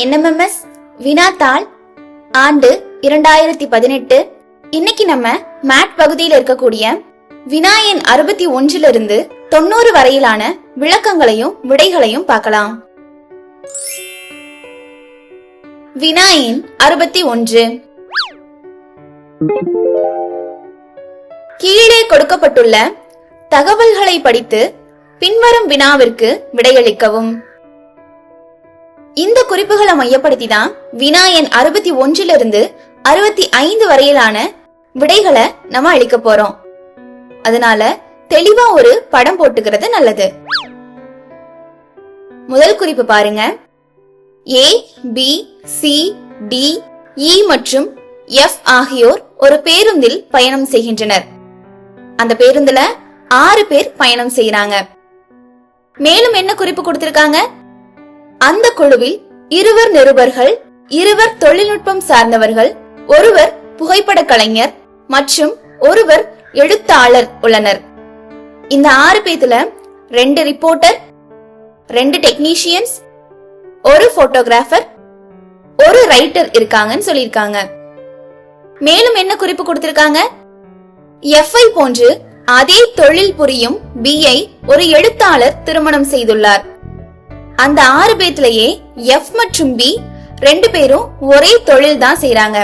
NMMS வினாத்தாள் ஆண்டு 2018. இன்னைக்கு நம்ம மேட் பகுதியில் இருக்கக்கூடிய வினா எண் 61 இருந்து 90 வரையிலான விளக்கங்களையும் விடைகளையும் பார்க்கலாம். வினா எண் 61. கீழே கொடுக்கப்பட்டுள்ள தகவல்களை படித்து பின்வரும் வினாவிற்கு விடையளிக்கவும். இந்த குறிப்புகளை மையப்படுத்தி தான் வினா எண் 61 இருந்து 65 வரையிலான விடைகளை நம்ம அளிக்க போறோம். அதனால தெளிவா ஒரு படம் போட்டுக்கிறது நல்லது. முதல் குறிப்பு பாருங்க. A, B, C, D, E மற்றும் F ஆகியோர் ஒரு பேருந்தில் பயணம் செய்கின்றனர். அந்த பேருந்துல 6 பேர் பயணம் செய்யறாங்க. மேலும் என்ன குறிப்பு கொடுத்திருக்காங்க? அந்த குழுவில் 2 நிருபர்கள், 2 தொழில்நுட்பம் சார்ந்தவர்கள், 1 புகைப்பட கலைஞர் மற்றும் 1 எழுத்தாளர் உள்ளனர். இந்த 6 பேத்துல 2 ரிப்போர்ட்டர், 2 டெக்னீஷியன்ஸ், 1 போட்டோகிராஃபர், 1 ரைட்டர் இருக்காங்கன்னு சொல்லியிருக்காங்க. மேலும் என்ன குறிப்பு கொடுத்திருக்காங்க? F-ஐ போன்று அதே தொழில் புரியும் B-ஐ ஒரு எழுத்தாளர் திருமணம் செய்துள்ளார். அந்த 6 பேத்திலேயே F மற்றும் B 2 பேரும் ஒரே தொழில் தான் செய்யறாங்க.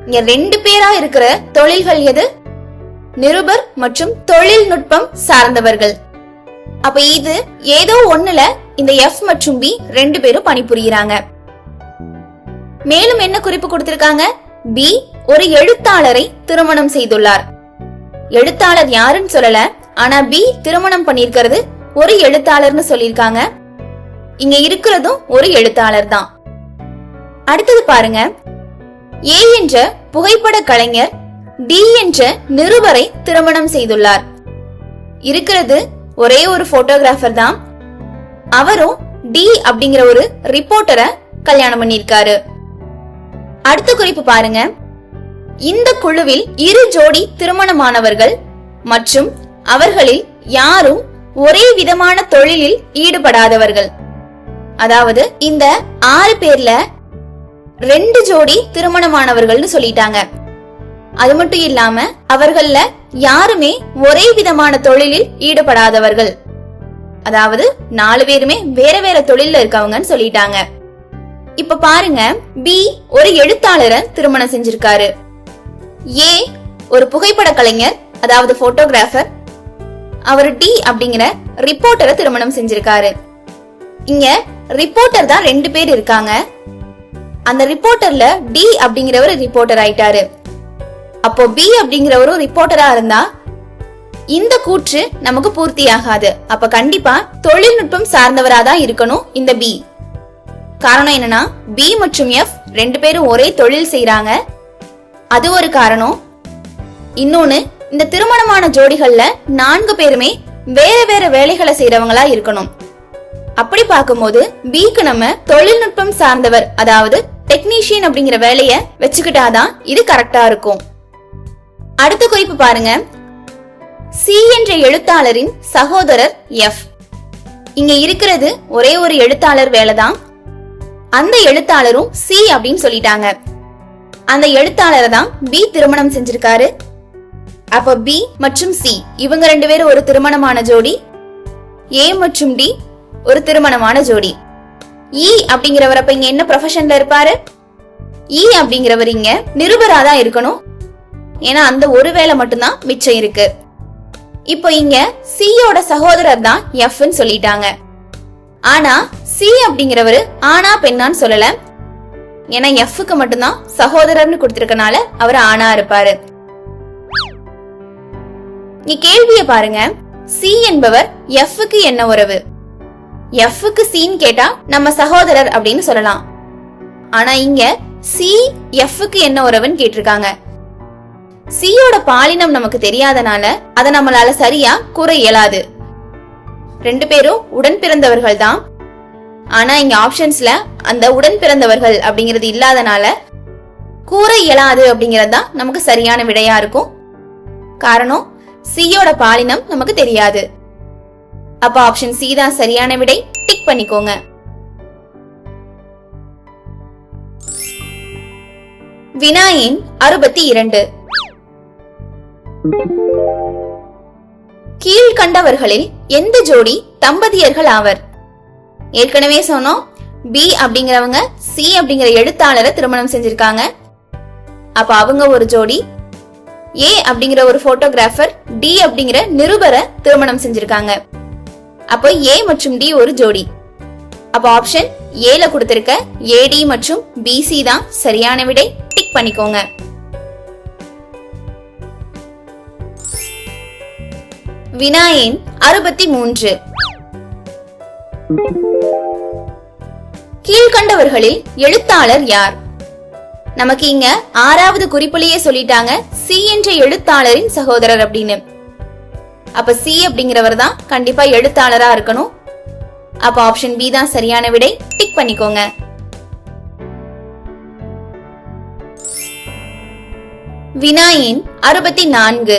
இங்க 2 பேரா இருக்கிற தொழில்கள் எது? நிருபர் மற்றும் தொழில்நுட்பம் சார்ந்தவர்கள். அப்ப இது ஏதோ ஒண்ணுல இந்த F மற்றும் B 2 பேரும் பணிபுரியுறாங்க. மேலும் என்ன குறிப்பு கொடுத்திருக்காங்க? B ஒரு எழுத்தாளரை திருமணம் செய்துள்ளார். எழுத்தாளர் யாருன்னு சொல்லல, ஆனா B திருமணம் பண்ணிருக்கிறது ஒரு எழுத்தாளர்னு சொல்லிருக்காங்க. இங்க இருக்கிறதும் ஒரு எழுத்தாளர் தான். அடுத்தது பாருங்க. A என்ற புகைப்பட கலைஞர் D என்ற நிருபரை திருமணம் செய்துள்ளார். இருக்கிறது ஒரே ஒரு போட்டோகிராஃபர் தான். அவரும் D அப்படிங்கிற ஒரு ரிப்போர்ட்டரை கல்யாணம் பண்ணிருக்காரு. அடுத்த குறிப்பு பாருங்க. இந்த குழுவில் 2 ஜோடி திருமணமானவர்கள் மற்றும் அவர்களில் யாரும் ஒரே விதமான தொழிலில் ஈடுபடாதவர்கள். அதாவது இந்த 6 பேர்ல 2 ஜோடி திருமணமானவர்கள்னு சொல்லிட்டாங்க. அது மட்டும் இல்லாம அவர்கள்ல யாருமே ஒரே விதமான தொழிலில் ஈடுபடாதவர்கள். அதாவது 4 பேருமே வேற வேற தொழில்ல இருக்கவங்கன்னு சொல்லிட்டாங்க. இப்ப பாருங்க. B ஒரு எழுத்தாளரை திருமணம் செஞ்சிருக்காரு. A ஒரு புகைப்பட கலைஞர், அதாவது போட்டோகிராஃபர். அவர் D அப்படிங்கிற ரிப்போர்ட்டரை திருமணம் செஞ்சிருக்காரு. இங்க ரிப்போர்ட்டர் தான் 2 பேர் இருக்காங்க. அந்த ரிப்போர்ட்டர்ல D அப்படிங்கிறவர் ரிப்போர்ட்டர் ஆயிட்டாரு. அப்போ B அப்படிங்கிறவரும் ரிப்போர்ட்டரா இருந்தா இந்த கூற்று நமக்கு பூர்த்தி ஆகாது. அப்ப கண்டிப்பா தொழில்நுட்பம் சார்ந்தவரா தான் இருக்கணும் இந்த B. காரணம் என்னன்னா B மற்றும் F 2 பேரும் ஒரே தொழில் செய்யறாங்க. அது ஒரு காரணம். இன்னொன்னு, இந்த திருமணமான ஜோடிகள்ல 4 பேருமே வேற வேற வேலைகளை செய்யறவங்களா இருக்கணும். அப்படி பார்க்கும்போது Bக்கு நம்ம தொழில்நுட்பம் சார்ந்தவர், அதாவது டெக்னீஷியன் அப்படிங்கிற வேலைய வச்சுக்கிட்டாதான் இது கரெக்டா இருக்கும். அடுத்த குறிப்பு பாருங்க. C என்ற எழுத்தாளரின் சகோதரர் F. இங்க இருக்கிறது ஒரே ஒரு எழுத்தாளர் வேலைதான். அந்த எழுத்தாளரும் C அப்படின்னு சொல்லிட்டாங்க. அந்த எழுத்தாளரை தான் B திருமணம் செஞ்சிருக்காரு. அப்ப B மற்றும் C இவங்க 2 பேரும் ஒரு திருமணமான ஜோடி. A மற்றும் D ஒரு திருமணமான ஜோடி. E அப்படிங்கிறவர் அப்ப இங்க என்ன ப்ரொஃபஷன்ல இருப்பாரு? E அப்படிங்கிறவர் இங்க நிருபராதான் இருக்கணும். ஏன்னா அந்த ஒரு வேலை மட்டும்தான் மிச்சம் இருக்கு. இப்போ இங்க C யோட சகோதரர் தான் F ன்னு சொல்லிட்டாங்க. ஆனா C அப்படிங்கிறவரு ஆனா பெண்ணான்னு சொல்லல. ஏன்னா Fக்கு மட்டும்தான் சகோதரர்னு கொடுத்திருக்கனால அவர் ஆணா இருப்பாரு. நீ கேள்விய பாருங்க. C என்பவர் Fக்கு என்ன உறவு? Fக்கு Cன்னு கேட்டா நம்ம சகோதரர் அப்படின்னு சொல்லலாம். ஆனா இங்க C Fக்கு என்ன உறவுன்னு கேட்டிருக்காங்க. C யோட பாலினம் நமக்கு தெரியாதனால அதை நம்மளால சரியா கூற இயலாது. 2 பேரும் உடன் பிறந்தவர்கள் தான். ஆனா இங்க ஆப்ஷன்ஸ்ல அந்த உடன் பிறந்தவர்கள் அப்படிங்கிறது இல்லாதனால கூற இயலாது அப்படிங்கறது தான் நமக்கு சரியான விடையா இருக்கும். காரணம் C யோட பாலினம் நமக்கு தெரியாது. அப்ப ஆப்ஷன் சி தான் சரியான விடை. டிக் பண்ணிக்கோங்க. வினா எண் 62. கீழ்கண்டவர்களில் எந்த ஜோடி தம்பதியர்கள் ஆவர்? ஏற்கனவே சொன்னோம், பி அப்படிங்கிறவங்க சி அப்படிங்கிற எழுத்தாளரை திருமணம் செஞ்சிருக்காங்க. அப்ப அவங்க ஒரு ஜோடி. ஏ அப்படிங்கிற ஒரு போட்டோகிராஃபர் டி அப்படிங்கிற நிருபரை திருமணம் செஞ்சிருக்காங்க. அப்ப ஏ மற்றும் டி ஒரு ஜோடி. அப்ப ஆப்ஷன் ஏல கொடுத்திருக்க ஏடி மற்றும் பிசி தான் சரியான விடை. டிக் பண்ணிக்கோங்க. வினா எண் 63. கீழ்கண்டவர்களில் எழுத்தாளர் யார்? நமக்கு இங்க 6வது குறிப்பிலேயே சொல்லிட்டாங்க சி என்ற எழுத்தாளரின் சகோதரர் அப்படின்னு. அப்ப சி அப்படிங்கிறவர் தான் கண்டிப்பா எழுத்தாளரா இருக்கணும். அப்ப ஆப்ஷன் பி தான் சரியான விடை. டிக் பண்ணிக்கோங்க. வினா எண் 64.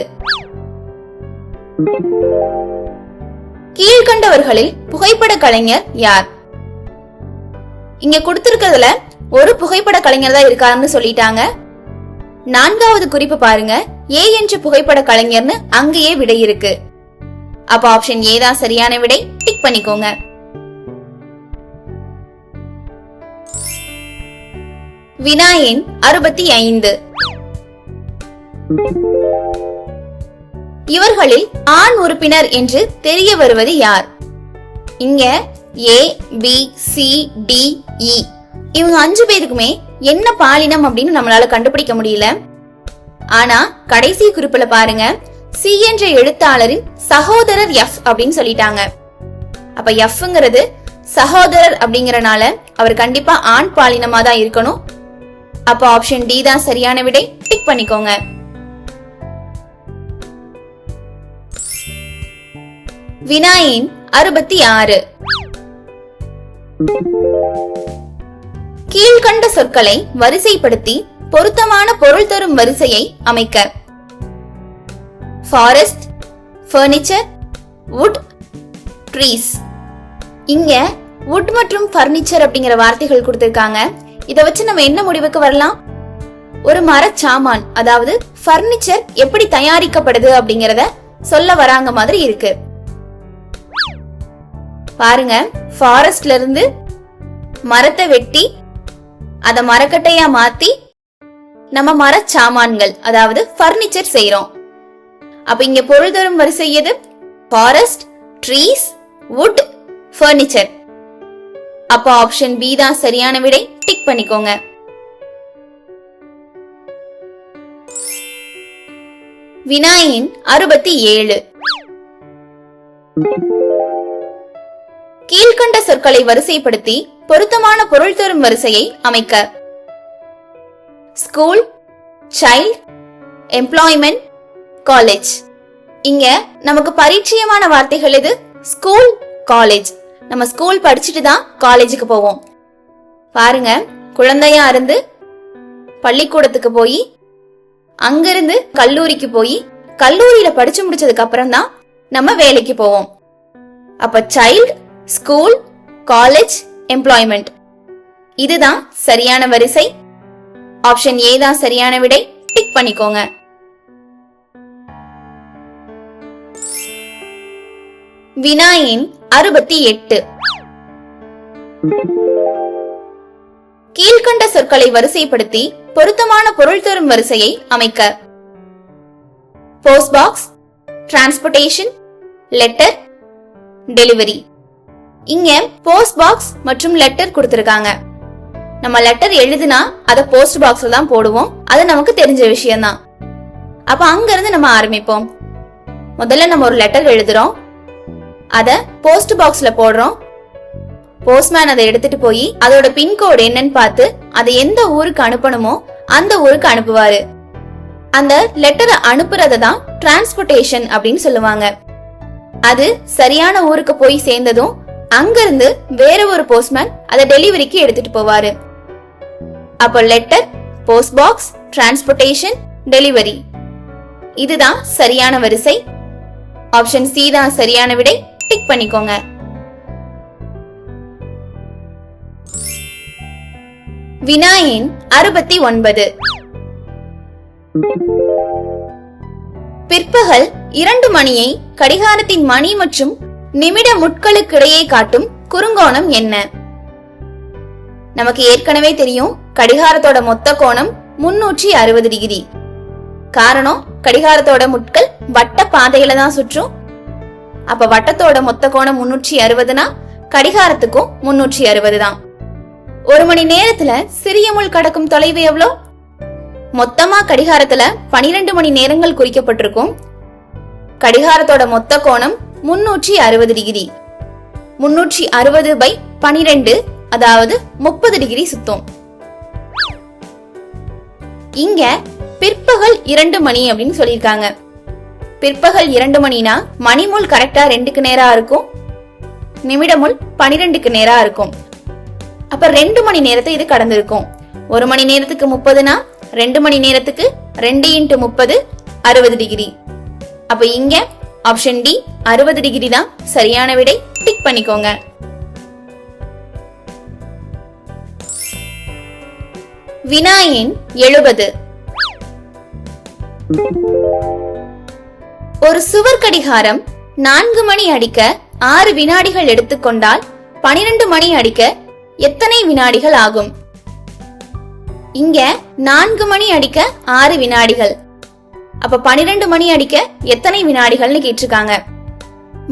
கீழ்கண்டவர்களில் புகைப்பட கலைஞர் யார்? இங்க கொடுத்திருக்கிறதுல ஒரு புகைப்பட கலைஞர் தான் இருக்காருன்னு சொல்லிட்டாங்க. 4வது குறிப்பு பாருங்க, ஏ என்ற புகைப்பட கலைஞர்னு அங்கேயே விடை இருக்கு. அப்ப ஆப்ஷன் ஏ தான் சரியான விடை. டிக் பண்ணிக்கோங்க. வினா எண் 65. இவர்களில் ஆண் உறுப்பினர் என்று தெரிய வருவது யார்? இங்க ஏ பி சி டி இ இவங்க 5 பேருக்குமே என்ன பாலினம் அப்படின்னு நம்மளால கண்டுபிடிக்க முடியல. ஆனா கடைசி குறிப்புல பாருங்க, சி என்ற எழுத்தாளரின் சகோதரர் எஃப் அப்படின்னு சொல்லிட்டாங்க. அப்ப எஃப்ங்கிறது சகோதரர் அப்படிங்கறனால அவர் கண்டிப்பா ஆண் பாலினமா தான் இருக்கணும். அப்ப ஆப்ஷன் டி தான் சரியான விடை. டிக் பண்ணிக்கோங்க. வினா எண் 66. கீழ்கண்ட சொற்களை வரிசைப்படுத்தி பொருத்தமான பொருள் தரும் வரிசையை அமைக்க. Forest, furniture, would, trees. இங்க வுட் மற்றும் ஃபர்னிச்சர் அப்படிங்கிற வார்த்தைகள் கொடுத்திருக்காங்க. இத வச்சு நம்ம என்ன முடிவுக்கு வரலாம்? ஒரு மரச்சாமான், அதாவது ஃபர்னிச்சர் எப்படி தயாரிக்கப்படுது அப்படிங்கறத சொல்ல வராங்க மாதிரி இருக்கு. பாருங்க, ஃபாரஸ்ட்ல இருந்து மரத்தை வெட்டி அத மரக்கட்டையா மாத்தி நம்ம மரச்சாமான்கள், அதாவது ஃபர்னிச்சர் செய்யறோம். அப்ப இங்க பொருள் தரும் வரிசை எது? Forest, trees, would, furniture. அப்ப ஆப்ஷன் பி தான் சரியான விடை. டிக் பண்ணிக்கோங்க. வினா எண் 67. கீழ்கண்ட சொற்களை வரிசைப்படுத்தி பொருத்தமான பொருள் தரும் வரிசையை அமைக்க. School, child, employment, college. இங்க நமக்கு பரிச்சயமான வார்த்தைகள் எது? School, college. நம்ம ஸ்கூல் படிச்சுட்டு தான் காலேஜுக்கு போவோம். பாருங்க, குழந்தையா இருந்து பள்ளிக்கூடத்துக்கு போய் அங்கிருந்து கல்லூரிக்கு போய் கல்லூரியில படிச்சு முடிச்சதுக்கு அப்புறம் தான் நம்ம வேலைக்கு போவோம். அப்ப சைல்ட், ஸ்கூல், காலேஜ், எம்ப்ளாய்மெண்ட். இதுதான் சரியான வரிசை. ஆப்ஷன் ஏ தான் சரியான விடை. டிக் பண்ணிக்கோங்க. வினா எண் 68. கீழ்கண்ட சொற்களை வரிசைப்படுத்தி பொருத்தமான பொருள் தரும் வரிசையை அமைக்க. Post box, transportation, letter, delivery. இங்க போஸ்ட் பாக்ஸ் மற்றும் லெட்டர் கொடுத்திருக்காங்க. நம்ம லெட்டர் எழுதினா அத போஸ்ட் பாக்ஸ்ல தான் போடுவோம். அது நமக்கு தெரிஞ்ச விஷயம் தான். அப்ப அங்க இருந்து நம்ம ஆரம்பிப்போம். முதல்ல நம்ம ஒரு லெட்டர் எழுதுறோம், அத போஸ்ட் பாக்ஸ்ல போடுறோம். போஸ்ட்மேன் அதை எடுத்துட்டு போய் அதோட பின்கோடு என்னன்னு பார்த்து அதை எந்த ஊருக்கு அனுப்பணுமோ அந்த ஊருக்கு அனுப்புவாரு. அந்த லெட்டரை அனுப்புறத தான் டிரான்ஸ்போர்டேஷன் அப்படின்னு சொல்லுவாங்க. அது சரியான ஊருக்கு போய் சேர்ந்ததும் அங்கிருந்து வேற ஒரு போஸ்ட்மேன் அதை டெலிவரிக்கு எடுத்துட்டு போவாரு. அப்போ letter, post box, transportation, delivery. இதுதான் சரியான வரிசை. ஆப்ஷன் சி தான் சரியான விடை. டிக் பண்ணிக்கோங்க. வினா எண் 69. பிற்பகல் 2 மணியை கடிகாரத்தின் மணி மற்றும் நிமிட முட்களுக்கிடையே காட்டும் குறுங்கோணம் என்ன? நமக்கு ஏற்கனவே தெரியும், கடிகாரத்தோட மொத்த கோணம் 360 டிகிரி. காரணம், கடிகாரத்தோட முட்கள் வட்ட பாதையில தான் சுற்றும். அப்ப வட்டத்தோட மொத்த கோணம் 360னா கடிகாரத்துக்கும் 360 தான். 1 மணி நேரத்துல சிறிய முள் கடக்கும் தொலைவு எவ்வளோ? மொத்தமா கடிகாரத்துல 12 மணி நேரங்கள் குறிக்கப்பட்டிருக்கும். கடிகாரத்தோட மொத்த கோணம் 360 டிகிரி. 360/12, அதாவது 30 டிகிரி சுத்தும். இங்க பிற்பகல் 2 மணி அப்படின்னு சொல்லியிருக்காங்க. பிற்பகல் 2 மணினா மணிமுள் கரெக்டா 2க்கு நேரா இருக்கும், நிமிடமுள் 12க்கு நேரா இருக்கும். அப்ப 2 மணி நேரத்தை இது கடந்திருக்கும். 1 மணி நேரத்துக்கு 30னா 2 மணி நேரத்துக்கு 2 × 30 60 டிகிரி. அப்ப இங்க ஆப்ஷன் டி 60 டிகிரி தான் சரியான விடை. டிக் பண்ணிக்கோங்க. வினா எண் 70. ஒரு சுவர் கடிகாரம் 4 மணி அடிக்க 6 வினாடிகள் எடுத்துக்கொண்டால் 12 மணி அடிக்க எத்தனை வினாடிகள் ஆகும்? இங்க 4 மணி அடிக்க 6 வினாடிகள். அப்ப 12 மணி அடிக்க எத்தனை வினாடிகள்னு கேட்டிருக்காங்க.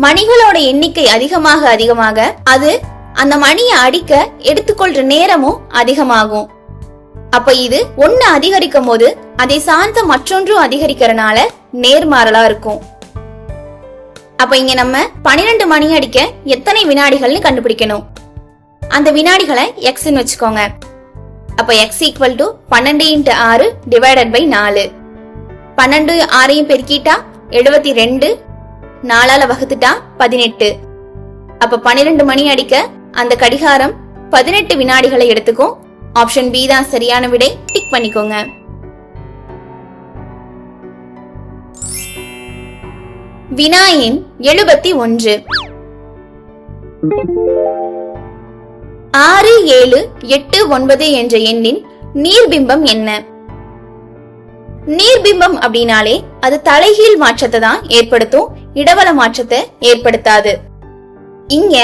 மணிகளோட எண்ணிக்கை அதிகமாக அது அந்த மணியை அடிக்க எடுத்துக்கொள்ற நேரமும் அதிகமாகும். அப்ப இது ஒன்னு அதிகரிக்கும் போது அதை சார்ந்த மற்றொன்றும் அதிகரிக்கிறனால நேர்மாறலா இருக்கும். அப்ப இங்க நம்ம 12 மணி அடிக்க எத்தனை வினாடிகள்னு கண்டுபிடிக்கணும். அந்த வினாடிகளை எக்ஸ்ன்னு வச்சுக்கோங்க. அப்ப x = 12 × 6 / 4. 12 6ஐயும் பெருக்கிட்டா 72, 4ஆல வகுத்துட்டா 18. அப்ப 12 மணி அடிக்க அந்த கடிகாரம் 18 வினாடிகளை எடுத்துக்கும். ஆப்ஷன் பி தான் சரியான விடை. டிக் பண்ணிக்கோங்க. வினா எண் 71. 6, 7, 8, 9 என்ற எண்ணின் நீர்பிம்பம் என்ன? நீர்பிம்பம் அப்படின்னாலே அது தலைகீழ் மாற்றத்தை தான் ஏற்படுத்தும், இடவல மாற்றத்தை ஏற்படுத்தாது. இங்க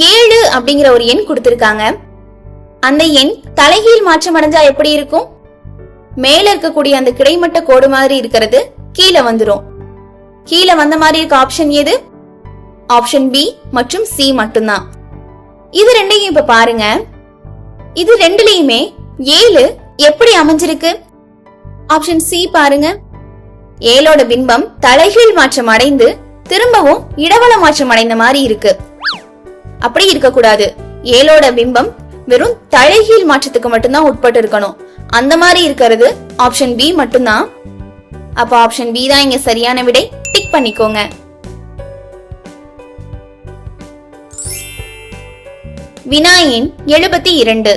7 அப்படிங்கிற ஒரு எண் கொடுத்திருக்காங்க. அந்த எண் தலைகீழ் மாற்றம் அடைஞ்சா எப்படி இருக்கும்? மேல இருக்கக்கூடிய அந்த கிடைமட்ட கோடு மாதிரி இருக்கிறது கீழே வந்துரும். கீழே வந்த மாதிரி இருக்க ஆப்ஷன் எது? ஆப்ஷன் பி மற்றும் சி மட்டும்தான். இது ரெண்டையும் இப்ப பாருங்க. இது ரெண்டுலயுமே 7 எப்படி அமைஞ்சிருக்கு? ஆப்ஷன் சி பாருங்க. 7ஓட பிம்பம் தலைகீழ் மாற்றம் அடைந்து திரும்பவும் இடவல மாற்றம் அடைந்த மாதிரி இருக்கு. அப்படி இருக்க கூடாது. 7ஓட பிம்பம் வெறும் தலைகீழ் மாற்றத்துக்கு மட்டும்தான் உட்பட்டு இருக்கணும். அந்த மாதிரி இருக்கிறது ஆப்ஷன் பி மட்டும்தான். அப்ப ஆப்ஷன் பி தான் இங்க சரியான விடை. டிக் பண்ணிக்கோங்க. வினா எண் 72.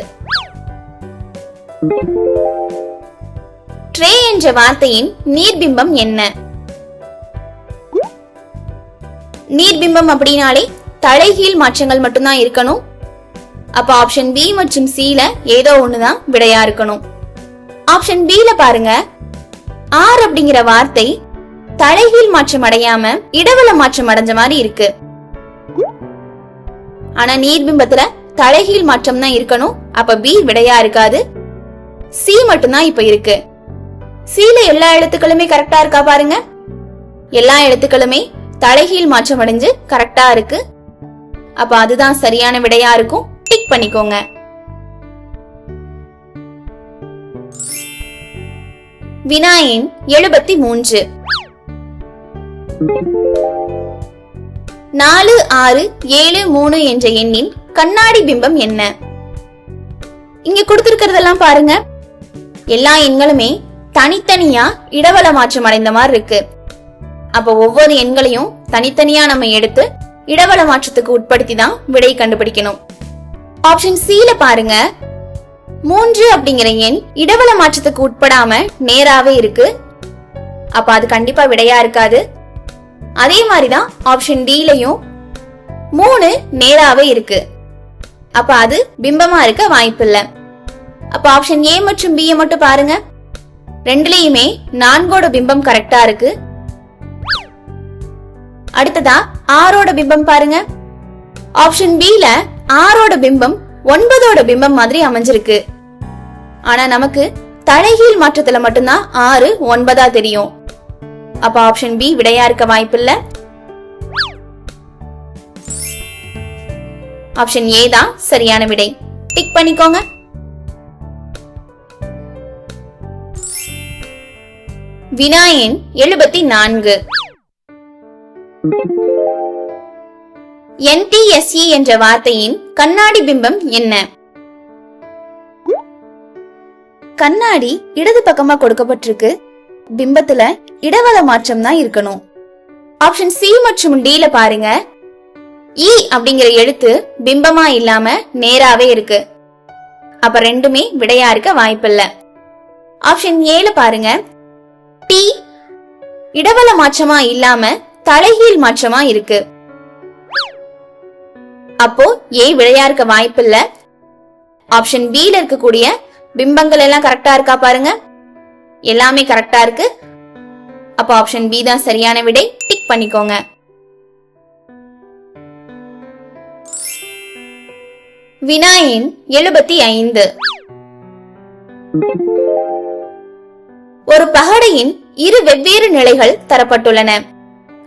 ட்ரே என்ற வார்த்தையின் நீர்பிம்பம் என்ன? நீர்பிம்பம் அப்படின்னாலே தலைகீழ் மாற்றங்கள் மட்டும்தான் இருக்கணும். அப்ப ஆப்ஷன் பி மற்றும் சில ஏதோ ஒண்ணுதான் விடையா இருக்கணும். ஆப்ஷன் பில பாருங்க, ஆர் அப்படிங்கிற வார்த்தை தலைகீழ் மாற்றம் அடையாம இடவல மாற்றம் அடைஞ்ச மாதிரி இருக்கு. ஆனா நீர்பிம்பத்துல தலைகீழ் மாற்றம் தான் இருக்கணும். அப்ப பி விடையா இருக்காது. சி மட்டும்தான் இப்ப இருக்கு. சில எல்லா எழுத்துக்களுமே கரெக்டா இருக்கா பாருங்க. எல்லா எழுத்துக்களுமே தலைகீழ் மாற்றம் அடைஞ்சு கரெக்டா இருக்கு. அப்ப அதுதான் சரியான விடையா இருக்கும். டிக் பண்ணிக்கோங்க. வினா எண் 73. 4, 6, 7, 3 என்ற எண்ணின் கண்ணாடி பிம்பம் என்ன? இங்க கொடுத்திருக்கிறதெல்லாம் பாருங்க. எல்லா எண்களுமே தனித்தனியா இடவல மாற்றம் அடைந்த மாதிரி இருக்கு. அப்ப ஒவ்வொரு எண்களையும் தனித்தனியா நம்ம எடுத்து இடவல மாற்றத்துக்கு உட்படுத்தி தான் விடை கண்டுபிடிக்கணும். ஆப்ஷன் சில பாருங்க, 3 அப்படிங்கிற எண் இடவல மாற்றத்துக்கு உட்படாம நேராவே இருக்கு. அப்ப அது கண்டிப்பா விடையா இருக்காது. அதே மாதிரிதான் ஆப்ஷன் டிலயும் 3 நேராவே இருக்கு. அப்ப அது பிம்பமா இருக்க வாய்ப்பில்லை. அப்ப ஆப்ஷன் ஏ மற்றும் பி மட்டும் பாருங்க. ரெண்டுலயுமே 4ஓட பிம்பம் கரெக்டா இருக்கு. அடுத்ததா 6ஓட பிம்பம் பாருங்க. ஆப்ஷன் B-ல 6ஓட பிம்பம் 9ஓட பிம்பம் மாதிரி அமைஞ்சிருக்கு. ஆனா நமக்கு தலைகீழ் மாற்றத்துல மட்டும்தான் 6 9ஆ தெரியும். அப்ப ஆப்ஷன் B விடையா இருக்க வாய்ப்பில்லை. ஆப்ஷன் A தான் சரியான விடை. டிக் பண்ணிக்கோங்க. வினா எண் 74. NTSE என்ற வார்த்தையின் கண்ணாடி பிம்பம் என்ன? கண்ணாடி இடது பக்கமா கொடுக்கப்பட்டிருக்கு. பிம்பத்துல இடவல மாற்றம் தான் இருக்கணும். ஆப்ஷன் C மற்றும் D-ல பாருங்க. E அப்படிங்கிற எழுத்து பிம்பமா இல்லாம நேராவே இருக்கு. அப்ப ரெண்டுமே விடையா இருக்க வாய்ப்பில்லை. ஆப்ஷன் A-ல பாருங்க. T இடவல மாற்றமா இல்லாம தலைகீழ் மாற்றமா இருக்கு. அப்போ A விடையா இருக்க வாய்ப்பில்லை. ஆப்ஷன் B-ல இருக்கக்கூடிய பிம்பங்கள் எல்லாம் கரெக்டா இருக்கா பாருங்க. எல்லாமே கரெக்டா இருக்கு. அப்போ ஆப்ஷன் B தான் சரியான விடை. டிக் பண்ணிக்கோங்க. வினா எண் 75. ஒரு பகடையின் இரு வெவ்வேறு நிலைகள் தரப்பட்டுள்ளன.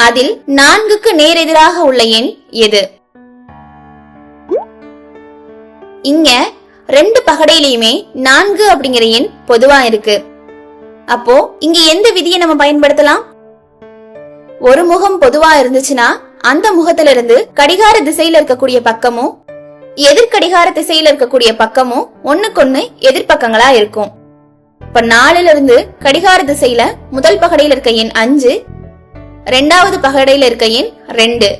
அதில் 4க்கு நேரெதிராக உள்ள எண் எது? இங்க 2 பகடையிலயுமே 4 அப்படிங்கிற எண் பொதுவா இருக்கு. அப்போ இங்க எந்த விதியை நம்ம பயன்படுத்தலாம்? ஒரு முகம் பொதுவா இருந்துச்சுன்னா அந்த முகத்துல இருந்து கடிகார திசையில இருக்கக்கூடிய பக்கமும் எதிர்கடிகார திசையில இருக்கக்கூடிய பக்கமும் ஒண்ணுக்கொன்னு எதிர்பக்கங்களா இருக்கும். இப்ப 4ல இருந்து கடிகார திசையில முதல் பகடையில இருக்க எண் 5, 2வது பகடையில இருக்க எண் 2.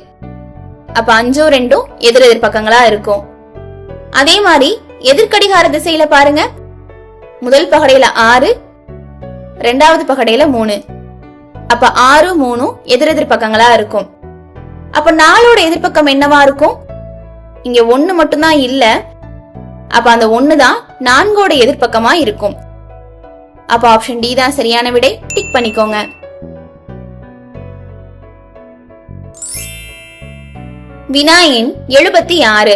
அப்ப 5 2 எதிர் பக்கங்களா இருக்கும். அதே மாதிரி எதிர்கடிகார திசையில பாருங்க. முதல் பகடையில 6, 2வது பகடையில 3. அப்ப 6 3 எதிர் பக்கங்களா இருக்கும். அப்ப 4ஓட எதிர்பக்கம் என்னவா இருக்கும்? இங்க 1 மட்டும்தான் இல்ல. அப்ப அந்த 1 தான் 4ஓட எதிர்பக்கமா இருக்கும். அப்ப ஆப்ஷன் D தான் சரியான விடை. டிக் பண்ணிக்கோங்க. வினா எண் 76.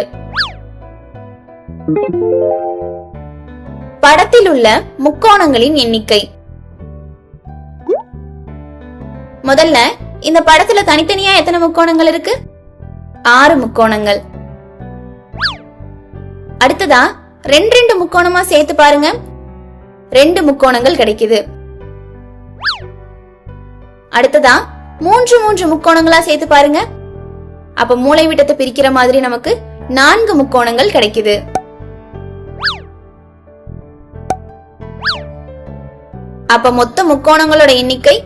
படத்தில் உள்ள முக்கோணங்களின் எண்ணிக்கை. முதல்ல இந்த படத்துல தனித்தனியா எத்தனை முக்கோணங்கள் இருக்கு? 6 முக்கோணங்கள். அடுத்ததா 2 முக்கோணமா சேர்த்து பாருங்க. 2 முக்கோணங்கள் கிடைக்குது. அடுத்ததா 3 முக்கோணங்களா சேர்த்து பாருங்க. அப்ப மூலை விட்டத்தை பிரிக்கிற மாதிரி நமக்கு 4 முக்கோணங்கள் கிடைக்குது. அப்ப மொத்த முக்கோணங்களோட எண்ணிக்கை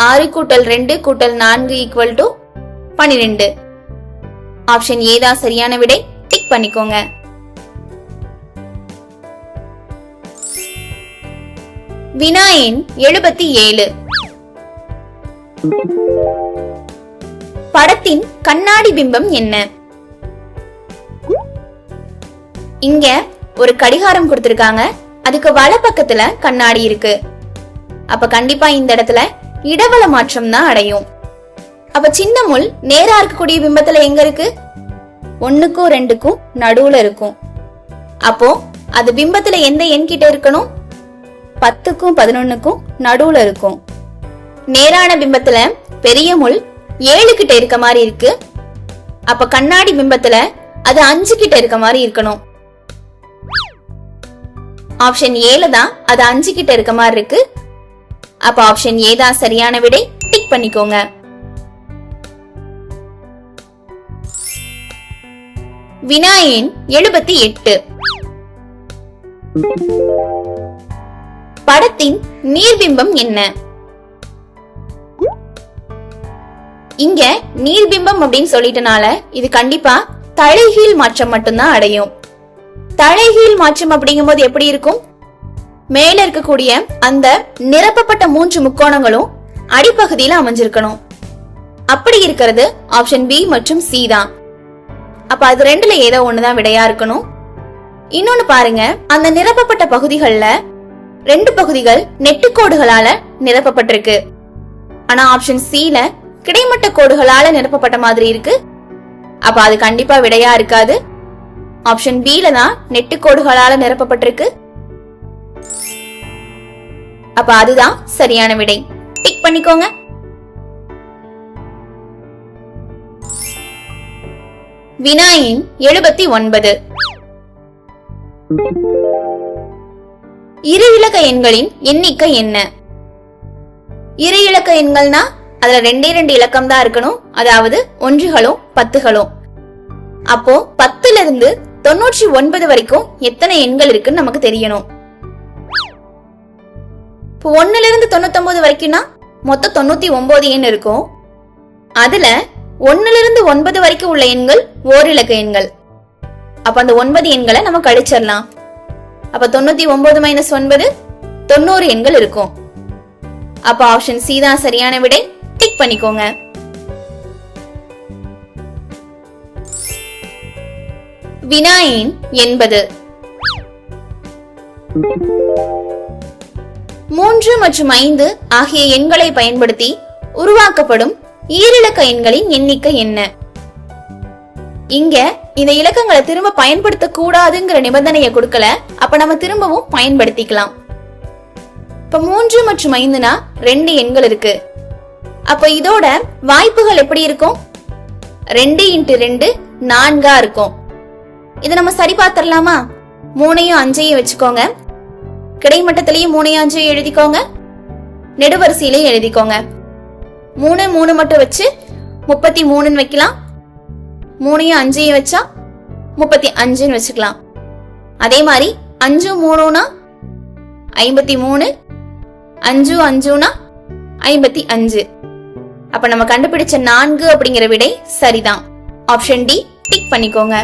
6 கூட்டல் 2 கூட்டல் 4 ஈக்குவல் டு 12. ஆப்ஷன் A தான் சரியான விடை. டிக் பண்ணிக்கோங்க. வினா எண் 77. படத்தின் கண்ணாடி பிம்பம் என்ன? இங்க ஒரு கடிகாரம் கொடுத்திருக்காங்க. அதுக்கு வலப்பக்கத்துல கண்ணாடி இருக்கு. அப்ப கண்டிப்பா இந்த இடத்துல இடவல மாற்றம் தான் அடையும். அப்ப சின்ன முள் நேரா இருக்கக்கூடிய பிம்பத்துல எங்க இருக்கு? 1க்கும் 2க்கும் நடுவுல இருக்கும். அப்போ அது பிம்பத்துல எந்த எண் கிட்ட இருக்கணும்? 10க்கும் 11க்கும் நடுவுல இருக்கும். நேரான பிம்பத்துல பெரிய முள் 7 கிட்ட இருக்க மாதிரி இருக்கு. அப்ப கண்ணாடி பிம்பத்துல அது 5 கிட்ட இருக்க மாதிரி இருக்கணும். ஆப்ஷன் A-ல தான் அது 5 கிட்ட இருக்க மாதிரி இருக்கு. அப்ப ஆப்ஷன் A தான் சரியான விடை. டிக் பண்ணிக்கோங்க. வினா எண் 78. படத்தின் நீர்பிம்பம் என்ன? இங்க நீர்பிம்பம் அப்படின்னு சொல்லிட்டனால இது கண்டிப்பா தலைகீழ் மாற்றம் மட்டும்தான் அடையும். தலைகீழ் மாற்றம் அப்படிங்கும் போது எப்படி இருக்கும்? மேல இருக்கக்கூடிய அந்த நிரப்பப்பட்ட 3 முக்கோணங்களும் அடிப்பகுதியில அமைஞ்சிருக்கணும். அப்படி இருக்கிறது ஆப்ஷன் B மற்றும் C தான். அப்ப அது ரெண்டுல ஏதோ ஒண்ணுதான் விடையா இருக்கணும். இன்னொன்னு பாருங்க, அந்த நிரப்பப்பட்ட பகுதிகள்ல 2 பகுதிகள் நெட்டுக்கோடுகளால நிரப்பப்பட்டிருக்கு. ஆனா ஆப்ஷன் சில கிடைமட்ட கோடுகளால நிரப்பப்பட்ட மாதிரி இருக்கு. அப்ப அது கண்டிப்பா விடையா இருக்காது. ஆப்ஷன் பில தான் நெட்டுக்கோடுகளால நிரப்பப்பட்டிருக்கு. அப்ப அதுதான் சரியான விடை. டிக் பண்ணிக்கோங்க. வினா எண் 79. இரு இலக்க எண்களின் எண்ணிக்கை என்ன? இரு இலக்க எண்கள்னா அதுல 2 இலக்கம் தான் இருக்கணும். அதாவது 1களும் 10களும். அப்போ 10ல இருந்து 99 வரைக்கும் எத்தனை எண்கள் இருக்குன்னு நமக்கு தெரியணும். இப்போ 1ல இருந்து 99 வரைக்கும்னா மொத்தம் 99 எண் இருக்கும். அதுல 1ல இருந்து 9 வரைக்கும் உள்ள எண்கள் ஓரிலக்க எண்கள். அப்ப அந்த 9 எண்களை நம்ம கழிச்சிடலாம். அப்ப 99 மைனஸ் 9 90 எண்கள் இருக்கும். அப்ப ஆப்ஷன் சி தான் சரியான விடை. டிக் பண்ணிக்கோங்க. வினா எண் 80. 3 மற்றும் 5 ஆகிய எண்களை பயன்படுத்தி உருவாக்கப்படும் ஈரிலக்க எண்களின் எண்ணிக்கை என்ன? இங்க இந்த இலக்கங்களை திரும்ப பயன்படுத்த கூடாதுங்கிற நிபந்தனையை கொடுக்கல. அப்ப நம்ம திரும்பவும் பயன்படுத்திக்கலாம். இப்ப 3 மற்றும் 5னா 2 எண்கள் இருக்கு. அப்ப இதோட வாய்ப்புகள் எப்படி இருக்கும்? 2 × 2 4 இருக்கும். இதை நம்ம சரி பார்த்திடலாமா? 3யும் 5யும் வச்சுக்கோங்க. கிடைமட்டத்திலையும் 3யும் 5யும் எழுதிக்கோங்க. நெடுவரிசையிலையும் எழுதிக்கோங்க. 3 3 மட்டும் வச்சு 33 வைக்கலாம். 3யும் 5யும் வச்சா 35 வச்சுக்கலாம். அதே மாதிரி 5 3னா 53, 5 5னா 55. அப்ப நம்ம கண்டுபிடிச்ச 4 அப்படிங்கிற விடை சரிதான். ஆப்ஷன் டி டிக் பண்ணிக்கோங்க.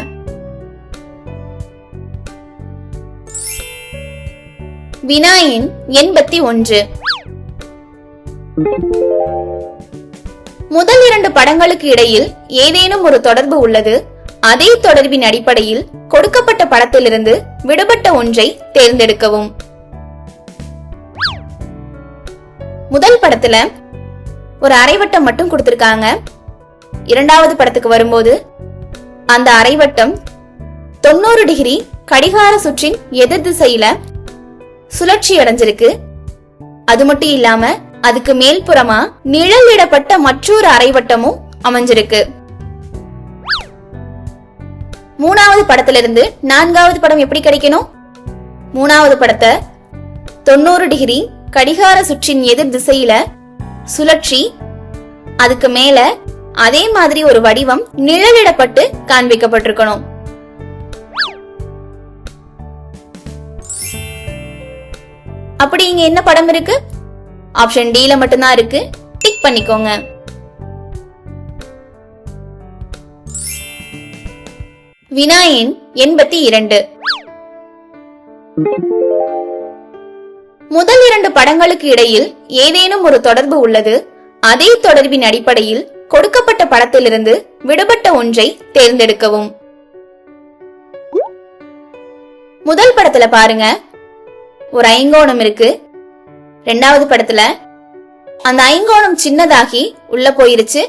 வினா எண் 81. முதல் 2 படங்களுக்கு இடையில் ஏதேனும் ஒரு தொடர்பு உள்ளது. அதே தொடர்பின் அடிப்படையில் கொடுக்கப்பட்ட படத்திலிருந்து விடுபட்ட ஒன்றை தேர்ந்தெடுக்கவும். முதல் படத்துல ஒரு அரைவட்டம் மட்டும் கொடுத்திருக்காங்க. இரண்டாவது படத்துக்கு வரும்போது அந்த அரைவட்டம் 90 டிகிரி கடிகார சுற்றின் எதிர் திசையில சுழற்சி அடைஞ்சிருக்கு. அது மட்டும் இல்லாம அதுக்கு மேல்புறமா நிழலிடப்பட்ட மற்றொரு அரைவட்டமும் அமைஞ்சிருக்கு. மூணாவது படத்திலிருந்து 4வது படம் எப்படி கிடைக்கணும்? மூணாவது படத்தை 90 டிகிரி கடிகார சுற்றின் எதிர் திசையில சுழற்சி, அதுக்கு மேல அதே மாதிரி ஒரு வடிவம் நிழலிடப்பட்டு காண்பிக்கப்பட்டிருக்கணும். அப்படி இங்க என்ன படம் இருக்கு? ஆப்ஷன் டி ல மட்டும்தான் இருக்கு. டிக் பண்ணிக்கோங்க. வினா எண் 82. முதல் 2 படங்களுக்கு இடையில் ஏதேனும் ஒரு தொடர்பு உள்ளது. அதே தொடர்பின் அடிப்படையில் கொடுக்கப்பட்ட படத்திலிருந்து விடுபட்ட ஒன்றை தேர்ந்தெடுக்கவும். முதல் படத்துல பாருங்க, ஒரு ஐங்கோணம் இருக்கு. இரண்டாவது படத்துல அந்த ஐங்கோணம் சின்னதாகி உள்ள போயிருச்சு.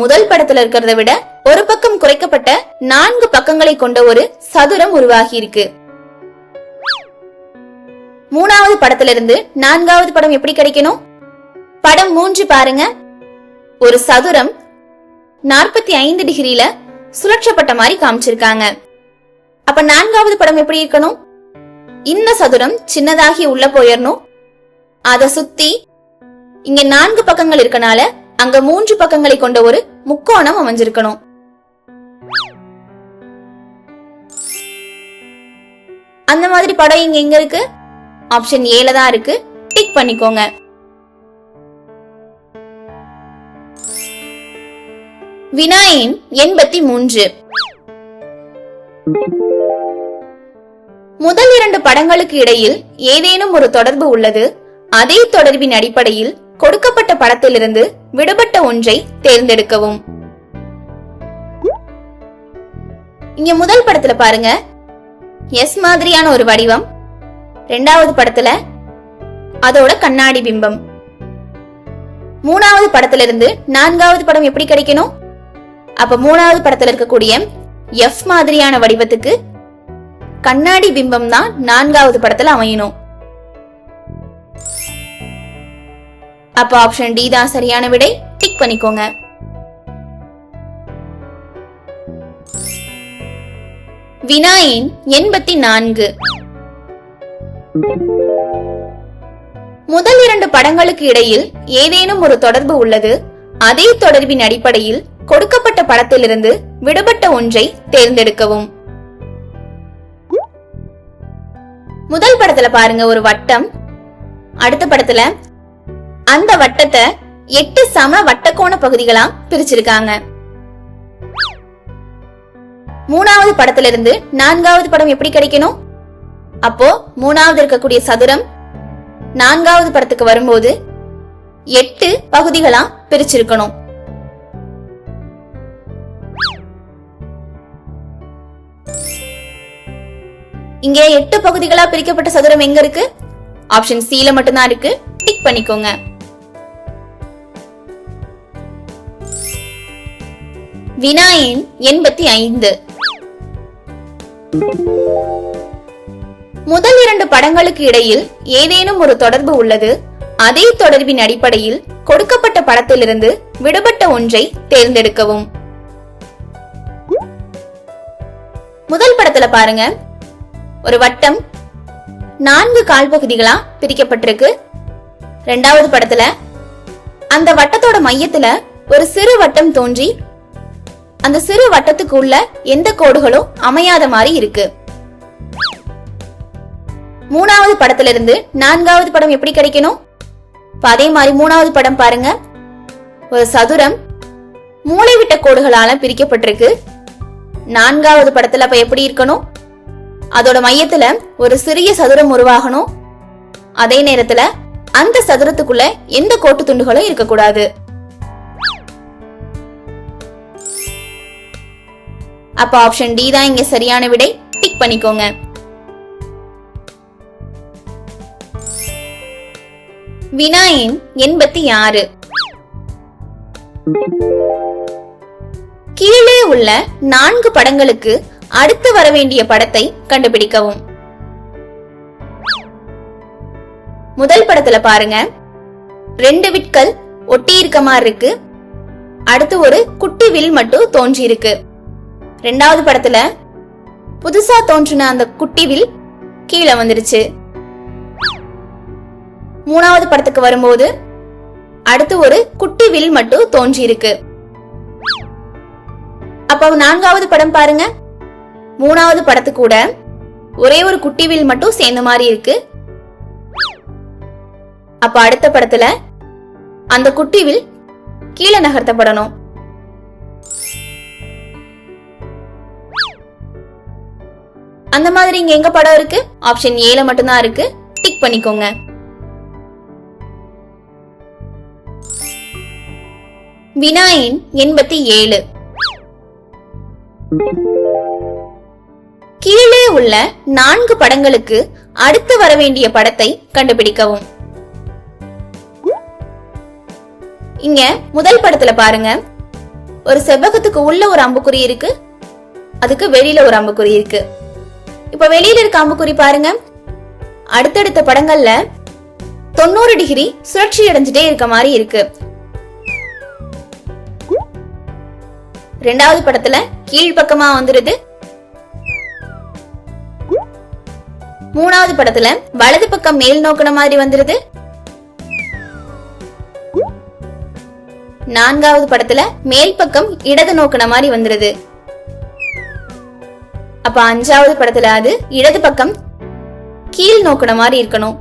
முதல் படத்துல இருக்கிறத விட ஒரு பக்கம் குறைக்கப்பட்ட 4 பக்கங்களை கொண்ட ஒரு சதுரம் உருவாகி இருக்கு. மூணாவது படத்திலிருந்து 4வது படம் எப்படி கிடைக்கணும்? படம் 3 பாருங்க, ஒரு சதுரம் 45 டிகிரில சுழற்றப்பட்ட மாதிரி காமிச்சிருக்காங்க. அப்ப 4வது படம் எப்படி இருக்கணும்? இந்த சதுரம் சின்னதாகி உள்ள போயிடணும். அத சுத்தி இங்க 4 பக்கங்கள் இருக்கனால அங்க 3 பக்கங்களை கொண்ட ஒரு முக்கோணம் அமைஞ்சிருக்கணும். அந்த மாதிரி படம் இங்க எங்க இருக்கு? ஆப்ஷன் ஏல தான் இருக்கு. டிக் பண்ணிக்கோங்க. வினா எண் 83. முதல் 2 படங்களுக்கு இடையில் ஏதேனும் ஒரு தொடர்பு உள்ளது. அதே தொடர்பின் அடிப்படையில் கொடுக்கப்பட்ட படத்திலிருந்து விடுபட்ட ஒன்றை தேர்ந்தெடுக்கவும். இங்க முதல் படத்துல பாருங்க, எஸ் மாதிரியான ஒரு வடிவம். இரண்டாவது படத்துல அதோட கண்ணாடி பிம்பம். மூணாவது படத்துல இருந்து நான்காவது படம் எப்படி கிடைக்கணும்? அப்ப மூணாவது படத்துல இருக்கக்கூடிய F மாதிரியான வடிவத்துக்கு கண்ணாடி பிம்பம் தான் நான்காவது படத்துல அமையணும். அப்ப ஆப்ஷன் டி தான் சரியான விடை. டிக் பண்ணிக்கோங்க. வினா எண் 84. முதல் 2 படங்களுக்கு இடையில் ஏதேனும் ஒரு தொடர்பு உள்ளது. அதே தொடர்பின் அடிப்படையில் கொடுக்கப்பட்ட படத்திலிருந்து விடுபட்ட ஒன்றை தேர்ந்தெடுக்கவும். முதல் படத்துல பாருங்க, ஒரு வட்டம். அடுத்த படத்துல அந்த வட்டத்தை 8 சம வட்டக்கோண பகுதிகளா பிரிச்சிருக்காங்க. மூணாவது படத்துல இருந்து நான்காவது படம் எப்படி கிடைக்கணும்? அப்போ மூணாவது இருக்கக்கூடிய சதுரம் நான்காவது படத்துக்கு வரும்போது 8 பகுதிகளா பிரிச்சிருக்கணும். இங்க 8 பகுதிகளா பிரிக்கப்பட்ட சதுரம் எங்க இருக்கு? ஆப்ஷன் C மட்டும்தான் இருக்கு. டிக் பண்ணிக்கோங்க. வினா எண் 85. முதல் 2 படங்களுக்கு இடையில் ஏதேனும் ஒரு தொடர்பு உள்ளது. அதே தொடர்பின் அடிப்படையில் கொடுக்கப்பட்ட படத்திலிருந்து விடுபட்ட ஒன்றை தேர்ந்தெடுக்கவும். முதல் படத்துல பாருங்க, ஒரு வட்டம் 4 கால் பகுதிகளா பிரிக்கப்பட்டிருக்கு. இரண்டாவது படத்துல அந்த வட்டத்தோட மையத்துல ஒரு சிறு வட்டம் தோன்றி அந்த சிறு வட்டத்துக்கு உள்ள எந்த கோடுகளும் அமையாத மாதிரி இருக்கு. மூணாவது படத்துல இருந்து நான்காவது படம் எப்படி கிடைக்கணும்? அதே மாதிரி மூணாவது படம் பாருங்க, ஒரு சதுரம் மூலைவிட்ட கோடுகளால பிரிக்கப்பட்டிருக்கு. நான்காவது படத்துல அப்ப எப்படி இருக்கணும்? அதோட மையத்துல ஒரு சிறிய சதுரம் உருவாகணும். அதே நேரத்துல அந்த சதுரத்துக்குள்ள எந்த கோட்டு துண்டுகளும் இருக்கக்கூடாது. அப்ப ஆப்ஷன் டி தான் இங்க சரியான விடை. டிக் பண்ணிக்கோங்க. வினா எண் 86. கீழே உள்ள 4 படங்களுக்கு அடுத்து வர வேண்டிய படத்தை கண்டுபிடிக்கவும். முதல் படத்துல பாருங்க, 2 விட்கள் ஒட்டி இருக்க மாதிரி இருக்கு. அடுத்து ஒரு குட்டி வில் மட்டும் தோன்றி இருக்கு. இரண்டாவது படத்துல புதுசா தோன்றின அந்த குட்டி வில் கீழே வந்துருச்சு. மூணாவது படத்துக்கு வரும்போது அடுத்து ஒரு குட்டி வில் மட்டும் தோன்றி இருக்கு. அப்ப நான்காவது படம் பாருங்க, மூணாவது படத்து கூட ஒரே ஒரு குட்டி வில் மட்டும் சேர்ந்த மாதிரி இருக்கு. அப்ப அடுத்த படத்துல அந்த குட்டி வில் கீழே நகர்த்தப்படணும். அந்த மாதிரி இங்க எங்க படம் இருக்கு? ஆப்ஷன் A மட்டும்தான் இருக்கு. டிக் பண்ணிக்கோங்க. வினா எண் 87. கீழே உள்ள 4 படங்களுக்கு அடுத்து வர வேண்டிய படத்தை கண்டுபிடிக்கவும். இங்க முதல் படத்துல பாருங்க, ஒரு செவ்வகத்துக்கு உள்ள ஒரு அம்புக்குறி இருக்கு, அதுக்கு வெளியில ஒரு அம்புக்குறி இருக்கு. இப்ப வெளியில இருக்க அம்புக்குறி பாருங்க, அடுத்தடுத்த படங்கள்ல 90 டிகிரி சுழற்சி அடைஞ்சிட்டே இருக்க மாதிரி இருக்கு. இரண்டாவது படத்துல கீழ்பக்கமா வந்துருது. மூணாவது படத்துல வலது பக்கம் மேல் நோக்கின மாதிரி வந்துருது. நான்காவது படத்துல மேல் பக்கம் இடது நோக்கின மாதிரி வந்துருது. அப்ப அஞ்சாவது படத்துல அது இடது பக்கம் கீழ் நோக்கின மாதிரி இருக்கணும்.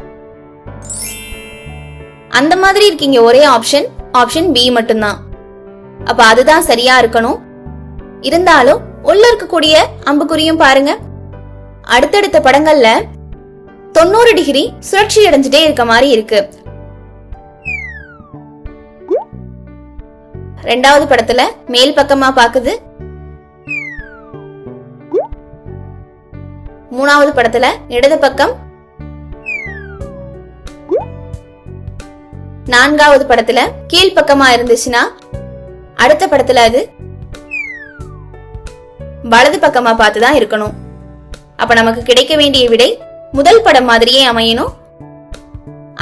அந்த மாதிரி இருக்கீங்க ஒரே ஆப்ஷன், ஆப்ஷன் பி மட்டும்தான். அப்ப அதுதான் சரியா இருக்கணும். இருந்தாலும் உள்ள இருக்கக்கூடிய அம்புக்குறியும் பாருங்க, அடுத்தடுத்த படங்கள்ல 90 டிகிரி சுழற்சி அடைஞ்சிட்டே இருக்க மாதிரி இருக்கு. ரெண்டாவது படத்துல மேல் பக்கமா பாக்குது. மூணாவது படத்துல இடது பக்கம், நான்காவது படத்துல கீழ்பக்கமா இருந்துச்சுன்னா அடுத்த படத்துல அது வலது பக்கமா பார்த்துதான் இருக்கணும். அப்ப நமக்கு கிடைக்க வேண்டிய விடை முதல் படம் மாதிரியே அமையணும்.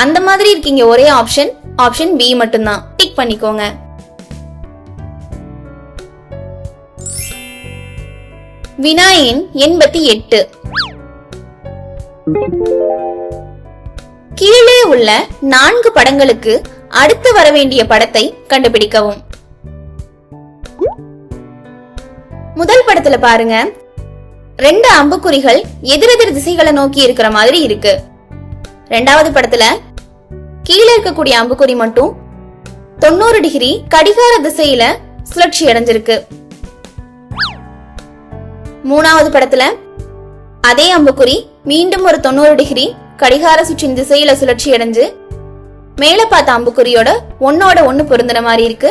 அந்த மாதிரி இருக்கீங்க ஒரே ஆப்ஷன் பி மட்டும்தான். டிக் பண்ணிக்கோங்க. வினா எண் 88. கீழே உள்ள 4 படங்களுக்கு அடுத்து வர வேண்டிய படத்தை கண்டுபிடிக்கவும். முதல் படத்துல பாருங்க, 2 அம்புக்குறிகள் எதிரெதிர் திசைகளை நோக்கி இருக்கிற மாதிரி இருக்கு. இரண்டாவது படத்துல கீழே இருக்கக்கூடிய அம்புக்குறி மட்டும் 90 டிகிரி கடிகார திசையில சுழற்சி அடைஞ்சிருக்கு. மூணாவது படத்துல அதே அம்புக்குறி மீண்டும் ஒரு 90 டிகிரி கடிகார சுற்றின் திசையில சுழற்சி அடைஞ்சு மேல பார்த்த அம்புக்குறியோட ஒன்னோட ஒண்ணு பொருந்தின மாதிரி இருக்கு.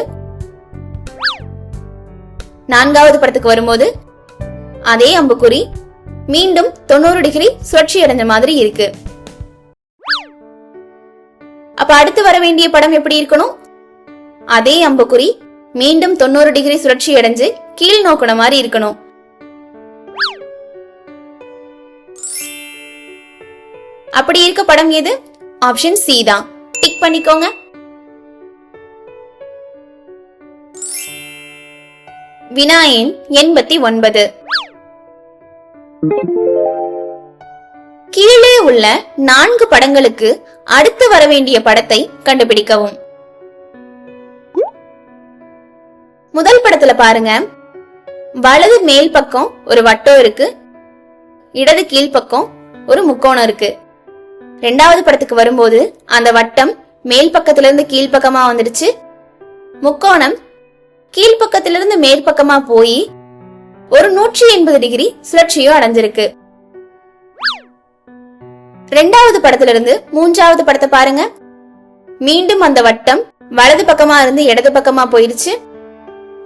நான்காவது படத்துக்கு வரும்போது அதே அம்புக்குறி மீண்டும் 90 டிகிரி சுழற்சி அடைஞ்ச மாதிரி இருக்கு. அப்ப அடுத்து வர வேண்டிய படம் எப்படி இருக்கணும்? அதே அம்புக்குறி மீண்டும் 90 டிகிரி சுழற்சி அடைஞ்சு கீழ் நோக்கின மாதிரி இருக்கணும். அப்படி இருக்க படம் எது? ஆப்ஷன் சி தான். டிக் பண்ணிக்கோங்க. வினா எண் 89. கீழே உள்ள 4 படங்களுக்கு அடுத்து வர வேண்டிய படத்தை கண்டுபிடிக்கவும். முதல் படத்துல பாருங்க, வலது மேல் பக்கம் ஒரு வட்டம் இருக்கு, இடது கீழ்பக்கம் ஒரு முக்கோணம் இருக்கு. இரண்டாவது படத்துக்கு வரும்போது அந்த வட்டம் மேல் பக்கத்திலிருந்து கீழ்பக்கமா வந்துடுச்சு, முக்கோணம் கீழ்பக்கத்திலிருந்து மேற்பக்கமா போய் ஒரு 180 டிகிரி சுழற்சியோ அடைஞ்சிருக்கு. இரண்டாவது படத்துல இருந்து மூன்றாவது படத்தை பாருங்க, மீண்டும் அந்த வட்டம் வலது பக்கமா இருந்து இடது பக்கமா போயிருச்சு,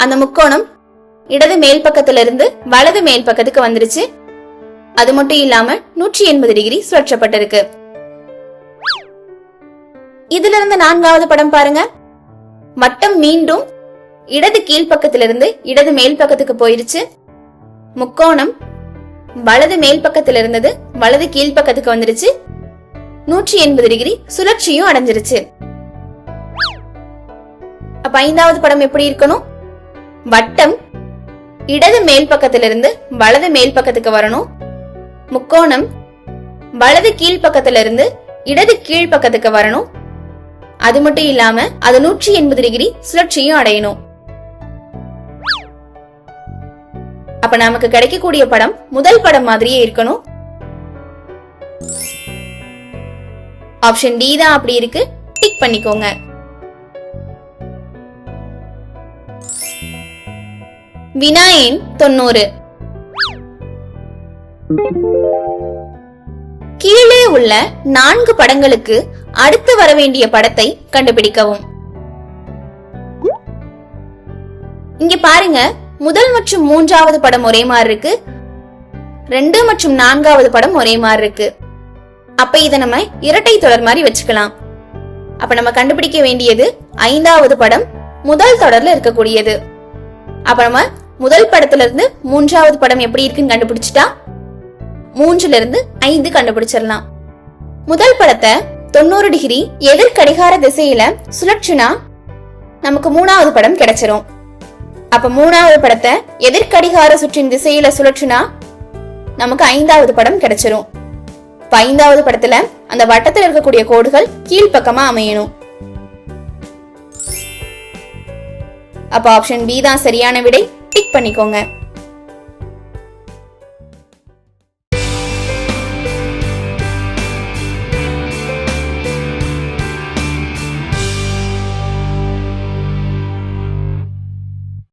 அந்த முக்கோணம் இடது மேல் பக்கத்துல இருந்து வலது மேல் பக்கத்துக்கு வந்துருச்சு. அது மட்டும் இல்லாம 180 டிகிரி சுழற்றப்பட்டிருக்கு. இதுல இருந்து நான்காவது படம் பாருங்க, வட்டம் மீண்டும் இடது கீழ்பக்கத்திலிருந்து இடது மேல் பக்கத்துக்கு போயிருச்சு, முக்கோணம் வலது மேல் பக்கத்துல இருந்தது வலது கீழ்பக்கத்துக்கு வந்துருச்சு, 180 டிகிரி சுழற்சியும் அடைஞ்சிருச்சு. அப்ப ஐந்தாவது படம் எப்படி இருக்கணும்? வட்டம் இடது மேல் பக்கத்திலிருந்து வலது மேல் பக்கத்துக்கு வரணும், முக்கோணம் வலது கீழ்பக்கத்துல இருந்து இடது கீழ்பக்கத்துக்கு வரணும், அது மட்டும் இல்லாம அது 180 டிகிரி சுழற்சியும் அடையணும். அப்ப நமக்கு கிடைக்கக்கூடிய படம் முதல் படம் மாதிரியே இருக்கணும். ஆப்ஷன் டி தான் அப்படி இருக்கு. டிக் பண்ணிக்கோங்க. வினா எண் 90. கீழே உள்ள 4 படங்களுக்கு அடுத்து வர வேண்டிய படத்தை கண்டுபிடிக்கவும். இங்க பாருங்க, முதல் மற்றும் மூன்றாவது படம் ஒரே மாதிரி இருக்கு, 2 மற்றும் 4வது படம் ஒரே மாதிரி இருக்கு. அப்ப இதை நம்ம இரட்டை தொடர் மாதிரி வச்சுக்கலாம். அப்ப நம்ம கண்டுபிடிக்க வேண்டியது 5வது படம் முதல் தொடர்ல இருக்கக்கூடியது. அப்ப நம்ம முதல் படத்துல இருந்து 3வது படம் எப்படி இருக்குன்னு கண்டுபிடிச்சிட்டா 3ல இருந்து 5 கண்டுபிடிச்சிடலாம். முதல் படத்தை 90 டிகிரி எதிர் கடிகார திசையில சுழற்றுனா நமக்கு 3வது படம் கிடைச்சிரும். அப்ப 3வது படத்தை எதிர் கடிகார சுற்றின் திசையில சுழற்றுனா நமக்கு 5வது படம் கிடைச்சிரும். 5வது படத்துல அந்த வட்டத்தில் இருக்கக்கூடிய கோடுகள் கீழ்பக்கமா அமையணும். அப்ப ஆப்ஷன் பி தான் சரியான விடை. டிக் பண்ணிக்கோங்க.